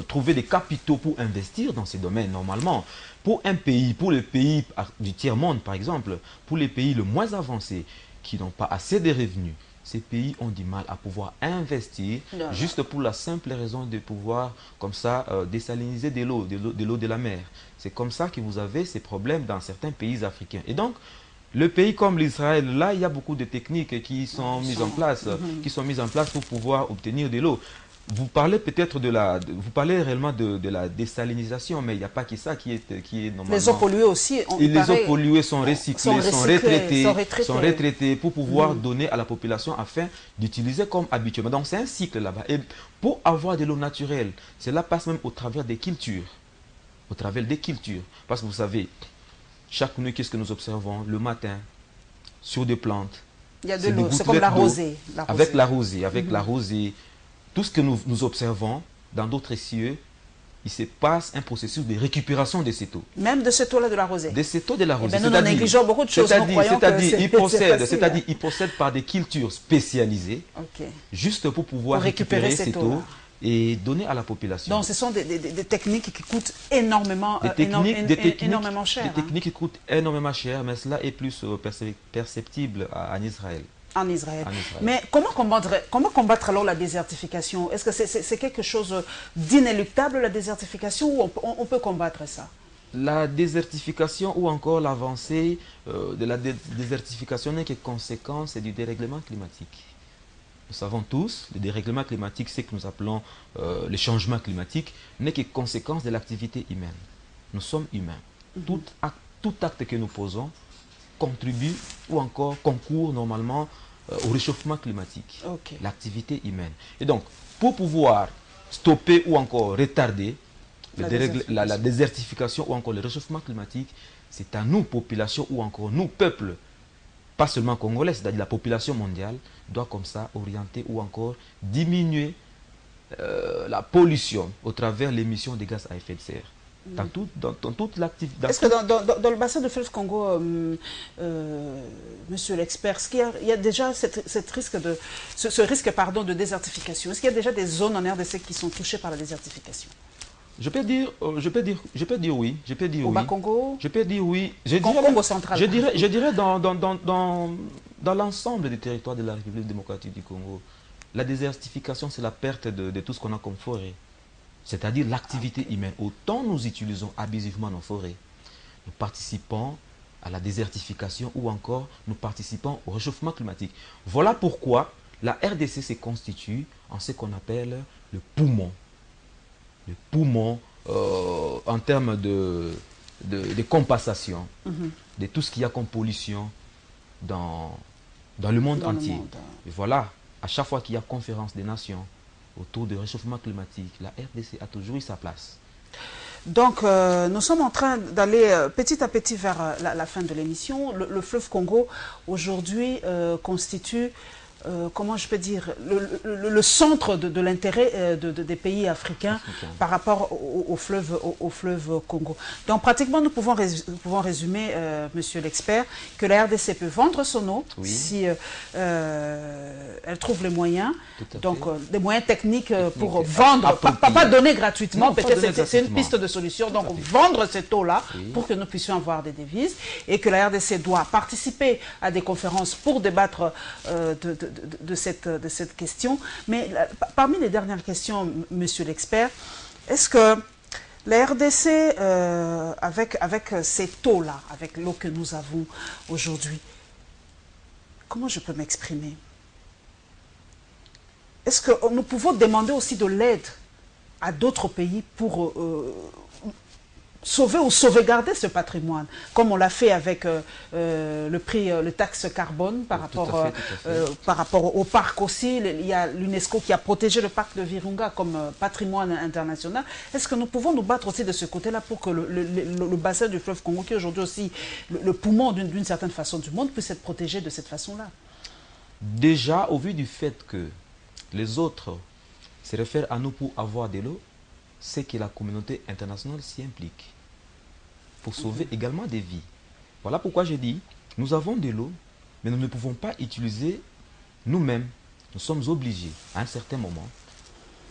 trouver des capitaux pour investir dans ces domaines, normalement. Pour un pays, pour les pays du tiers-monde, par exemple, pour les pays les moins avancés, qui n'ont pas assez de revenus, ces pays ont du mal à pouvoir investir, juste pour la simple raison de pouvoir, comme ça, désaliniser de l'eau de la mer. C'est comme ça que vous avez ces problèmes dans certains pays africains. Et donc, le pays comme l'Israël, là, il y a beaucoup de techniques qui sont mises en place, pour pouvoir obtenir de l'eau. Vous parlez peut-être vous parlez réellement de la désalinisation, mais il n'y a pas que ça qui est normalement... Les eaux polluées aussi. Les eaux polluées sont recyclées, sont retraitées pour pouvoir donner à la population afin d'utiliser comme habituellement. Donc c'est un cycle là-bas. Et pour avoir de l'eau naturelle, cela passe même au travers des cultures. Au travers des cultures. Parce que vous savez, chaque nuit, qu'est-ce que nous observons le matin sur des plantes? Il y a de l'eau, c'est comme la rosée. Avec la rosée, tout ce que nous observons dans d'autres cieux, il se passe un processus de récupération de cette eau. Même de cette eau-là de la rosée? De cette eau de la rosée. Nous négligeons beaucoup de choses. C'est-à-dire ils possèdent par des cultures spécialisées, juste pour pouvoir récupérer cette eau et donner à la population. Donc ce sont des techniques qui coûtent énormément cher. Des techniques qui coûtent énormément cher, mais cela est plus perceptible en Israël. En Israël. Mais comment combattre alors la désertification? Est-ce que c'est quelque chose d'inéluctable, la désertification, ou on peut combattre ça? La désertification ou encore l'avancée de la désertification n'est que conséquence du dérèglement climatique. Nous savons tous, le dérèglement climatique, c'est que nous appelons le changement climatique, n'est que conséquence de l'activité humaine. Nous sommes humains. Tout acte que nous posons contribue ou encore concourt normalement au réchauffement climatique, l'activité humaine. Et donc, pour pouvoir stopper ou encore retarder la désertification ou encore le réchauffement climatique, c'est à nous, population ou encore nous, peuples, pas seulement congolais, c'est-à-dire la population mondiale, doit comme ça orienter ou encore diminuer la pollution au travers l'émission de gaz à effet de serre. Dans toute l'activité. Est-ce que dans le bassin de fleuve Congo, monsieur l'expert, est-ce qu'il y a déjà ce risque de désertification? Est-ce qu'il y a déjà des zones en RDC qui sont touchées par la désertification? Je peux dire oui. Au Bas-Congo? Je peux dire oui. Congo central. Je dirais dans l'ensemble des territoires de la République démocratique du Congo, la désertification, c'est la perte de tout ce qu'on a comme forêt. C'est-à-dire l'activité humaine. Autant nous utilisons abusivement nos forêts, nous participons à la désertification ou encore nous participons au réchauffement climatique. Voilà pourquoi la RDC se constitue en ce qu'on appelle le poumon. Le poumon en termes de compensation de tout ce qu'il y a comme pollution dans le monde entier. Et voilà, à chaque fois qu'il y a conférence des nations autour du réchauffement climatique, la RDC a toujours eu sa place. Donc, nous sommes en train d'aller petit à petit vers la fin de l'émission. Le fleuve Congo, aujourd'hui, constitue, comment je peux dire, le centre de l'intérêt des pays africains par rapport au fleuve Congo. Donc, pratiquement, nous pouvons résumer, monsieur l'expert, que la RDC peut vendre son eau si elle trouve les moyens, donc des moyens techniques pour vendre, pas donner gratuitement, peut-être c'est une piste de solution, donc vendre cette eau-là pour que nous puissions avoir des devises, et que la RDC doit participer à des conférences pour débattre de cette question. Mais parmi les dernières questions, monsieur l'expert, est-ce que la RDC, avec cette eau-là, avec l'eau que nous avons aujourd'hui, comment je peux m'exprimer? est-ce que nous pouvons demander aussi de l'aide à d'autres pays pour sauver ou sauvegarder ce patrimoine, comme on l'a fait avec le prix, le taxe carbone par rapport au parc aussi. Il y a l'UNESCO qui a protégé le parc de Virunga comme patrimoine international. Est-ce que nous pouvons nous battre aussi de ce côté-là pour que le bassin du fleuve Congo, qui est aujourd'hui aussi le poumon d'une certaine façon du monde, puisse être protégé de cette façon-là? Déjà, au vu du fait que les autres se réfèrent à nous pour avoir de l'eau, c'est que la communauté internationale s'y implique pour sauver également des vies. Voilà pourquoi je dis, nous avons de l'eau, mais nous ne pouvons pas utiliser nous-mêmes. Nous sommes obligés, à un certain moment,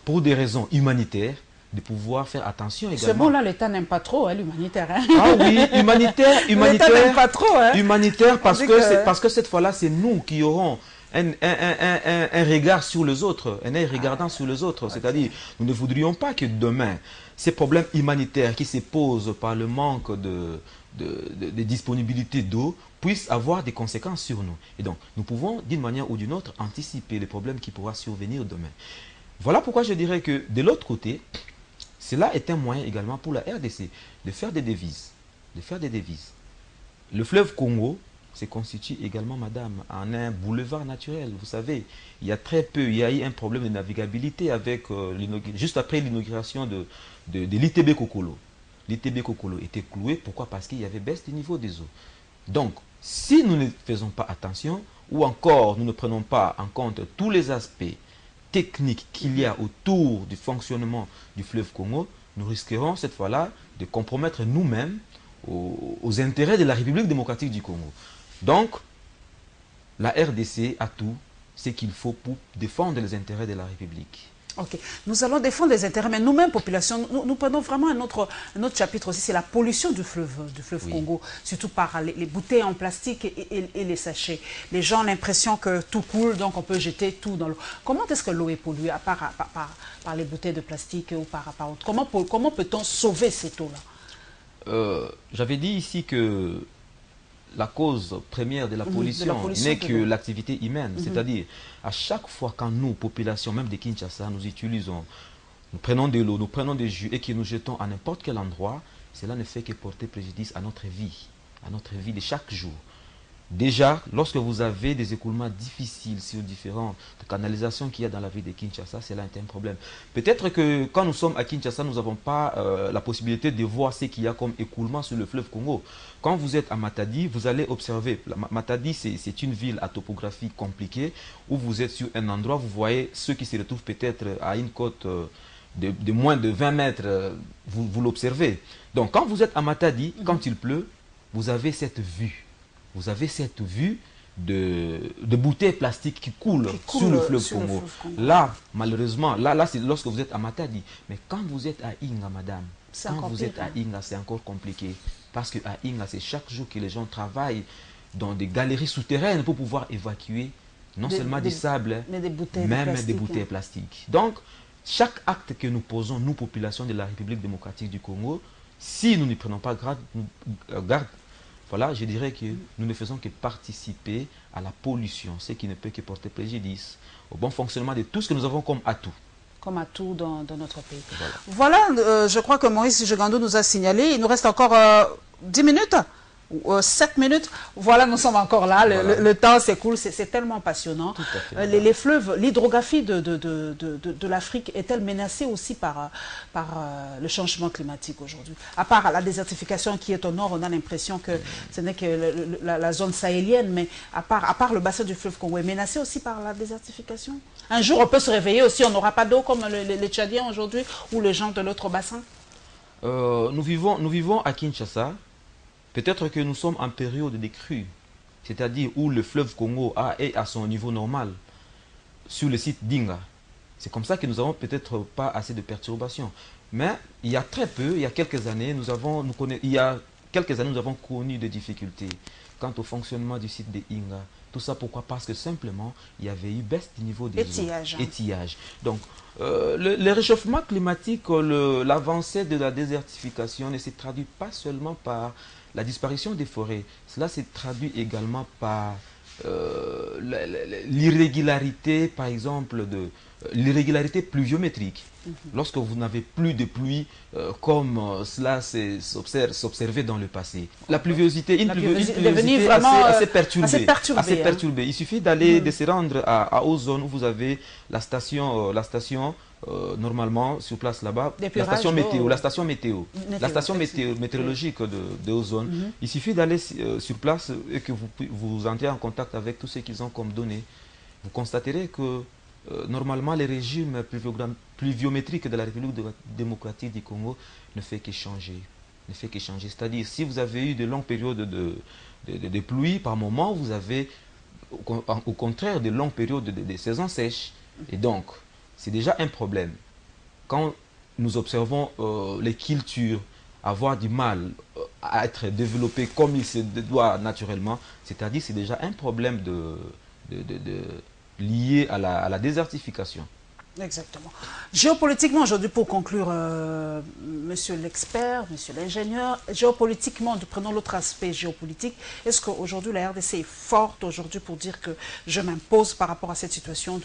pour des raisons humanitaires, de pouvoir faire attention également. Ce mot-là, l'État n'aime pas trop, hein, l'humanitaire. Hein. Ah oui, humanitaire, l'État n'aime pas trop. Hein. Humanitaire parce que cette fois-là, c'est nous qui aurons un regard sur les autres, un œil regardant sur les autres. C'est-à-dire, nous ne voudrions pas que demain, ces problèmes humanitaires qui se posent par le manque de disponibilité d'eau puissent avoir des conséquences sur nous. Et donc, nous pouvons, d'une manière ou d'une autre, anticiper les problèmes qui pourront survenir demain. Voilà pourquoi je dirais que, de l'autre côté, cela est un moyen également pour la RDC de faire des devises. Le fleuve Congo se constitue également, madame, en un boulevard naturel. Vous savez, il y a très peu, il y a eu un problème de navigabilité avec, juste après l'inauguration de l'ITB Kokolo. L'ITB Kokolo était cloué, pourquoi? Parce qu'il y avait baisse du niveau des eaux. Donc, si nous ne faisons pas attention, ou encore nous ne prenons pas en compte tous les aspects techniques qu'il y a autour du fonctionnement du fleuve Congo, nous risquerons cette fois-là de compromettre nous-mêmes aux intérêts de la République démocratique du Congo. Donc, la RDC a tout ce qu'il faut pour défendre les intérêts de la République. Ok, nous allons défendre les intérêts, mais nous-mêmes, population, nous prenons vraiment un autre chapitre aussi, c'est la pollution du fleuve oui. Congo, surtout par les bouteilles en plastique et les sachets. Les gens ont l'impression que tout coule, donc on peut jeter tout dans l'eau. Comment est-ce que l'eau est polluée, à part par les bouteilles de plastique ou par autre? Comment peut-on sauver cette eau-là? J'avais dit ici que la cause première de la pollution n'est que l'activité humaine. C'est-à-dire, à chaque fois quand nous, population, même de Kinshasa, nous utilisons, nous prenons de l'eau, nous prenons des jus et que nous jetons à n'importe quel endroit, cela ne fait que porter préjudice à notre vie de chaque jour. Déjà, lorsque vous avez des écoulements difficiles sur différentes canalisations qu'il y a dans la ville de Kinshasa, cela est un problème. Peut-être que quand nous sommes à Kinshasa, nous n'avons pas la possibilité de voir ce qu'il y a comme écoulement sur le fleuve Congo. Quand vous êtes à Matadi, vous allez observer. Matadi, c'est une ville à topographie compliquée, où vous êtes sur un endroit, vous voyez ceux qui se retrouvent peut-être à une côte de moins de 20 mètres, vous l'observez. Donc quand vous êtes à Matadi, quand il pleut, vous avez cette vue. Vous avez cette vue de bouteilles plastiques qui coulent sur le fleuve Congo. Là, malheureusement, là c'est lorsque vous êtes à Matadi. Mais quand vous êtes à Inga, madame, quand vous êtes à Inga, c'est encore compliqué. Parce qu'à Inga, c'est chaque jour que les gens travaillent dans des galeries souterraines pour pouvoir évacuer non seulement du sable, mais même des bouteilles plastiques. Donc, chaque acte que nous posons, nous, population de la République démocratique du Congo, si nous ne prenons pas garde, voilà, je dirais que nous ne faisons que participer à la pollution, ce qui ne peut que porter préjudice au bon fonctionnement de tout ce que nous avons comme atout. Comme atout dans notre pays. Voilà, je crois que Moïse Jogando nous a signalé, il nous reste encore 10 minutes 7 minutes, voilà, nous sommes encore là, le temps s'écoule, c'est tellement passionnant. Les fleuves, l'hydrographie de l'Afrique est-elle menacée aussi par le changement climatique aujourd'hui? À part la désertification qui est au nord, on a l'impression que ce n'est que la zone sahélienne, mais à part le bassin du fleuve Congo est menacé aussi par la désertification? Un jour, on peut se réveiller aussi, on n'aura pas d'eau comme les Tchadiens aujourd'hui ou les gens de l'autre bassin? Nous vivons à Kinshasa. Peut-être que nous sommes en période de crue, c'est-à-dire où le fleuve Congo est à son niveau normal, sur le site d'Inga. C'est comme ça que nous n'avons peut-être pas assez de perturbations. Mais il y a très peu, il y a quelques années, nous avons connu des difficultés quant au fonctionnement du site de Inga. Tout ça pourquoi? Parce que simplement, il y avait eu baisse du niveau des eaux. Étiage. Donc, le réchauffement climatique, l'avancée de la désertification ne se traduit pas seulement par la disparition des forêts. Cela se traduit également par l'irrégularité, par exemple, l'irrégularité pluviométrique. Lorsque vous n'avez plus de pluie comme cela s'observait dans le passé. La pluviosité, une pluviosité assez perturbée. Il suffit de se rendre à Ozone où vous avez la station normalement sur place là-bas, la station météorologique de Ozone. Il suffit d'aller sur place et que vous entrez en contact avec tout ce qu'ils ont comme données. Vous constaterez que normalement, les régimes pluviométriques de la République démocratique du Congo ne fait que changer. C'est-à-dire, si vous avez eu de longues périodes de pluie, par moment, vous avez au contraire de longues périodes de saisons sèches. Et donc, c'est déjà un problème. Quand nous observons les cultures avoir du mal à être développées comme il se doit naturellement, c'est-à-dire c'est déjà un problème lié à la désertification. Exactement. Géopolitiquement, aujourd'hui, pour conclure, monsieur l'expert, monsieur l'ingénieur, géopolitiquement, prenons l'autre aspect géopolitique, est-ce qu'aujourd'hui la RDC est forte aujourd'hui pour dire que je m'impose par rapport à cette situation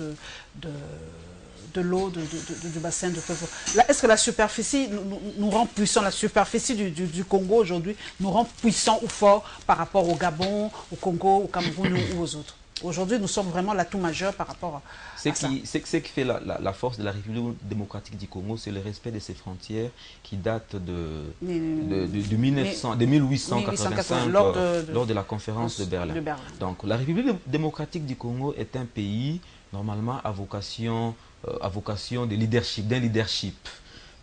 de l'eau, du bassin de fleuve? Est-ce que la superficie nous rend puissants, la superficie du Congo aujourd'hui nous rend puissants ou forts par rapport au Gabon, au Congo, au Cameroun ou aux autres? Aujourd'hui, nous sommes vraiment l'atout majeur par rapport à ça. Ce qui fait la force de la République démocratique du Congo, c'est le respect de ses frontières qui datent de 1885 lors de la conférence de Berlin. Donc la République démocratique du Congo est un pays normalement à vocation de leadership, d'un leadership.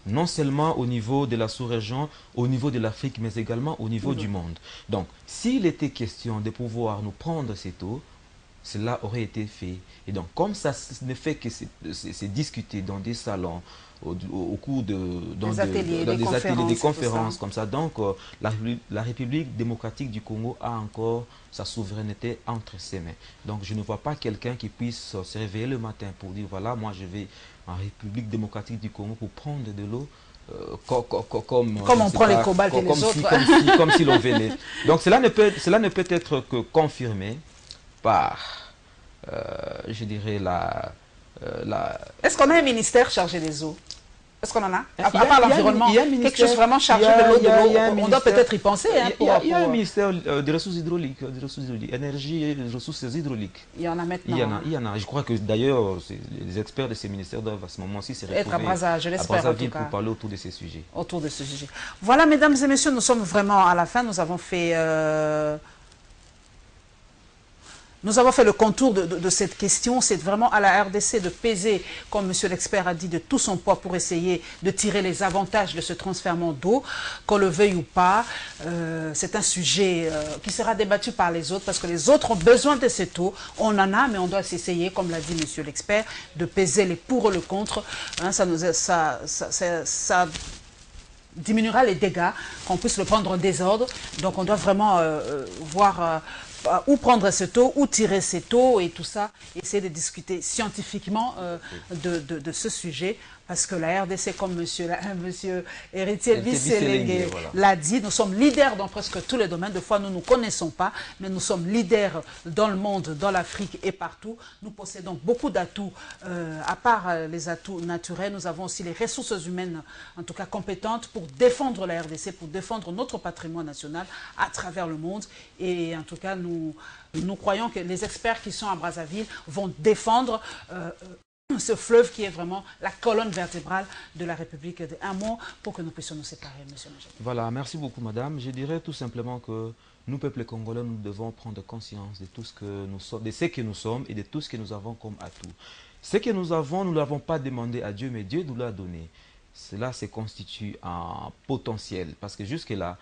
Non seulement au niveau de la sous-région, au niveau de l'Afrique, mais également au niveau du monde. Donc, s'il était question de pouvoir nous prendre cette eau, cela aurait été fait. Et donc, comme ça ne fait que c'est discuté dans des salons, au cours des ateliers, des conférences comme ça. Donc, la République démocratique du Congo a encore sa souveraineté entre ses mains. Donc, je ne vois pas quelqu'un qui puisse se réveiller le matin pour dire, voilà, moi je vais en République démocratique du Congo pour prendre de l'eau. Comme on prend les cobaltes et les autres. Comme si l'on venait. Donc, cela ne peut être que confirmé par, je dirais, Est-ce qu'on a un ministère chargé des eaux? Est-ce qu'on en a? À part l'environnement, quelque chose vraiment chargé de l'eau, on doit peut-être y penser. Il y a un ministère des ressources hydrauliques, énergie et des ressources hydrauliques. Il y en a maintenant. Il y en a. Je crois que d'ailleurs, les experts de ces ministères doivent à ce moment-ci se retrouver à Brazzaville pour parler autour de ces sujets. Autour de ce sujet. Voilà, mesdames et messieurs, nous sommes vraiment à la fin. Nous avons fait... Nous avons fait le contour de cette question. C'est vraiment à la RDC de peser, comme monsieur l'expert a dit, de tout son poids pour essayer de tirer les avantages de ce transfèrement d'eau, qu'on le veuille ou pas. C'est un sujet qui sera débattu par les autres parce que les autres ont besoin de cette eau. On en a, mais on doit s'essayer, comme l'a dit monsieur l'expert, de peser les pour et le contre. Hein, ça diminuera les dégâts, qu'on puisse le prendre en désordre. Donc on doit vraiment voir... où prendre cette eau, où tirer cette eau et tout ça, essayer de discuter scientifiquement de ce sujet, parce que la RDC, comme monsieur Héritier Bisselengue l'a dit, nous sommes leaders dans presque tous les domaines. Des fois, nous ne nous connaissons pas, mais nous sommes leaders dans le monde, dans l'Afrique et partout. Nous possédons beaucoup d'atouts. À part les atouts naturels, nous avons aussi les ressources humaines, en tout cas compétentes, pour défendre la RDC, pour défendre notre patrimoine national à travers le monde. Et en tout cas, nous croyons que les experts qui sont à Brazzaville vont défendre ce fleuve qui est vraiment la colonne vertébrale de la République. Un mot pour que nous puissions nous séparer, monsieur l'ingénieur. Voilà, merci beaucoup, madame. Je dirais tout simplement que nous, peuple congolais, nous devons prendre conscience de tout ce que nous sommes, de ce que nous sommes et de tout ce que nous avons comme atout. Ce que nous avons, nous ne l'avons pas demandé à Dieu, mais Dieu nous l'a donné. Cela se constitue en potentiel, parce que jusque-là,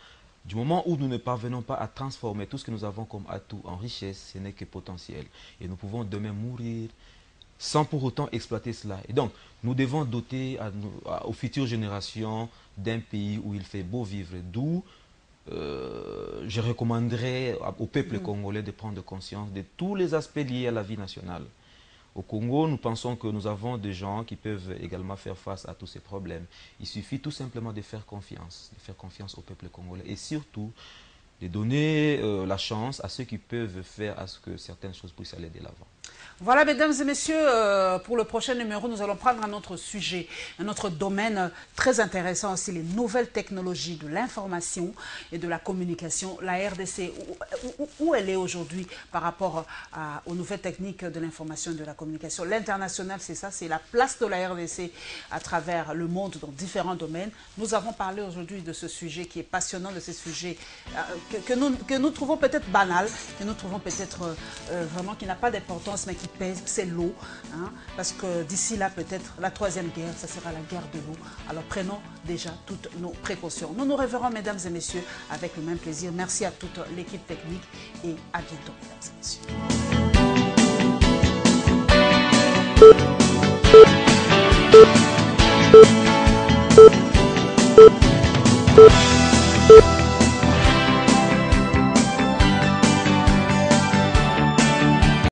du moment où nous ne parvenons pas à transformer tout ce que nous avons comme atout en richesse, ce n'est que potentiel. Et nous pouvons demain mourir sans pour autant exploiter cela. Et donc, nous devons doter aux futures générations d'un pays où il fait beau vivre. D'où je recommanderais au peuple congolais de prendre conscience de tous les aspects liés à la vie nationale. Au Congo, nous pensons que nous avons des gens qui peuvent également faire face à tous ces problèmes. Il suffit tout simplement de faire confiance au peuple congolais et surtout de donner la chance à ceux qui peuvent faire à ce que certaines choses puissent aller de l'avant. Voilà, mesdames et messieurs, pour le prochain numéro, nous allons prendre un autre sujet, un autre domaine très intéressant aussi, les nouvelles technologies de l'information et de la communication. La RDC, où elle est aujourd'hui par rapport aux nouvelles techniques de l'information et de la communication. L'international, c'est ça, c'est la place de la RDC à travers le monde dans différents domaines. Nous avons parlé aujourd'hui de ce sujet qui est passionnant, de ce sujet que nous trouvons peut-être banal, que nous trouvons peut-être vraiment qui n'a pas d'importance, mais qui pèse, c'est l'eau. Hein, parce que d'ici là, peut-être, la troisième guerre, ça sera la guerre de l'eau. Alors prenons déjà toutes nos précautions. Nous nous reverrons, mesdames et messieurs, avec le même plaisir. Merci à toute l'équipe technique et à bientôt, mesdames et messieurs.